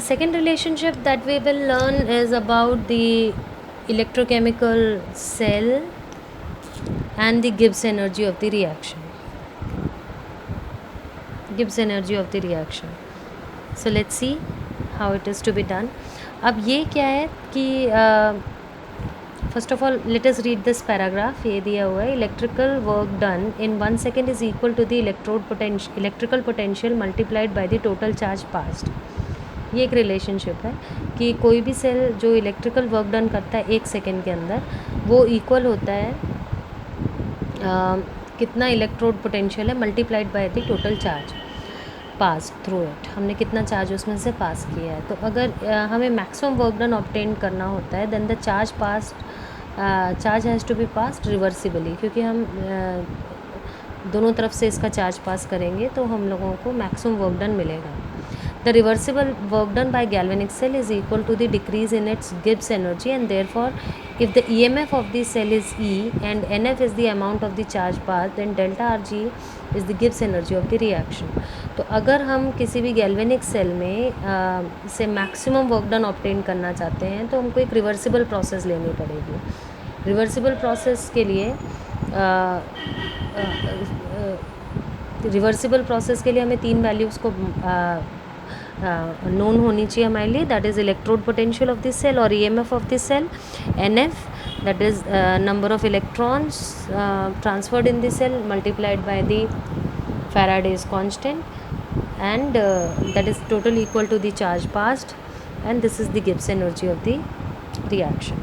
second relationship that we will learn is about the electrochemical cell and the Gibbs energy of the reaction. Gibbs energy of the reaction. So let's see how it is to be done. अब ये क्या है कि first of all let us read this paragraph. ये दिया हुआ है, electrical work done in 1 second is equal to the electrical potential multiplied by the total charge passed. ये एक रिलेशनशिप है कि कोई भी सेल जो इलेक्ट्रिकल वर्क डन करता है 1 सेकेंड के अंदर, वो इक्वल होता है कितना इलेक्ट्रोड पोटेंशियल है multiplied by the total charge pass through it. हमने कितना चार्ज उसमें से पास किया है. तो अगर हमें मैक्सिमम वर्क डन ऑब्टेन करना होता है, then the charge has to be passed reversibly, क्योंकि हम दोनों तरफ से इसका चार्ज पास करेंगे तो हम लोगों को मैक्सिमम वर्क डन मिलेगा. The reversible work done by galvanic cell is equal to the decrease in its Gibbs energy, and therefore if the EMF of the cell is E and NF is the amount of the charge passed, then delta RG is the Gibbs energy of the reaction. तो अगर हम किसी भी galvanic cell में से maximum work done obtain करना चाहते हैं तो हमको एक रिवर्सिबल प्रोसेस लेनी पड़ेगी. रिवर्सिबल प्रोसेस के लिए हमें 3 वैल्यूज़ को नोन होनी चाहिए हमारे लिए. That is electrode potential of this cell और EMF of this cell, NF that is number of electrons transferred in the cell multiplied by the Faraday's constant, and that is total equal to the charge passed, and this is the Gibbs energy of the reaction.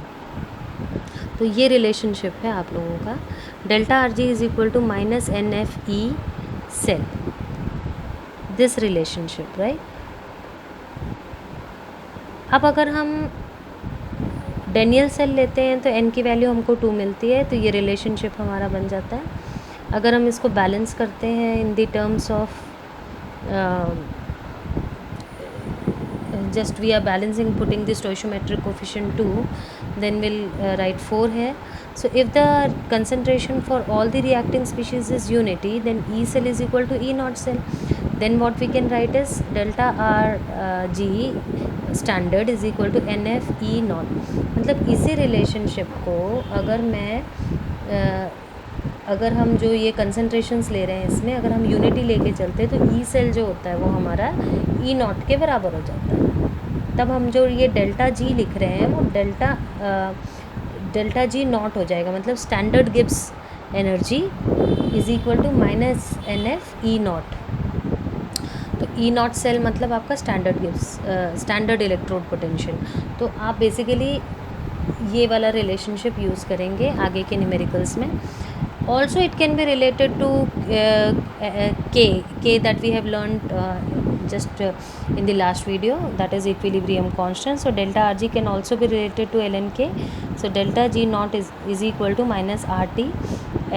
तो ये relationship है आप लोगों का. Delta RG is equal to minus NFE cell, this relationship, right. अब अगर हम Daniel cell लेते हैं तो n की वैल्यू हमको 2 मिलती है, तो ये रिलेशनशिप हमारा बन जाता है. अगर हम इसको बैलेंस करते हैं in the terms of just we are balancing, putting the stoichiometric coefficient 2, then we'll write 4 here. So if the concentration for all the reacting species is unity, then E cell is equal to E naught cell. Then what we can write is delta RG standard is equal to NF E naught. मतलब इसी relationship को अगर हम जो ये कंसनट्रेशंस ले रहे हैं इसमें अगर हम यूनिटी लेके चलते हैं तो ई सेल जो होता है वो हमारा ई नॉट के बराबर हो जाता है. तब हम जो ये डेल्टा जी लिख रहे हैं वो डेल्टा जी नॉट हो जाएगा. मतलब standard Gibbs energy is equal to minus NF E naught. तो E नॉट सेल मतलब आपका स्टैंडर्ड इलेक्ट्रोड पोटेंशियल. तो आप बेसिकली ये वाला रिलेशनशिप यूज़ करेंगे आगे के न्यूमेरिकल्स में. Also it can be related to K that we have learned just in the last video, that is equilibrium constant. So delta RG can also be related to ln K. So delta G naught is equal to minus RT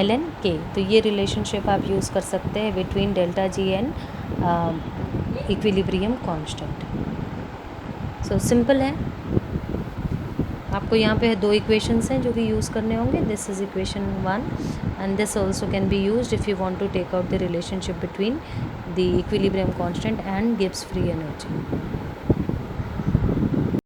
ln K. तो ये relationship आप use कर सकते हैं between delta G and equilibrium constant. So simple है. आपको यहाँ पे 2 इक्वेशंस हैं जो कि यूज़ करने होंगे. This is equation 1 and this also can be used if you want to take out the relationship between the equilibrium constant and Gibbs free energy.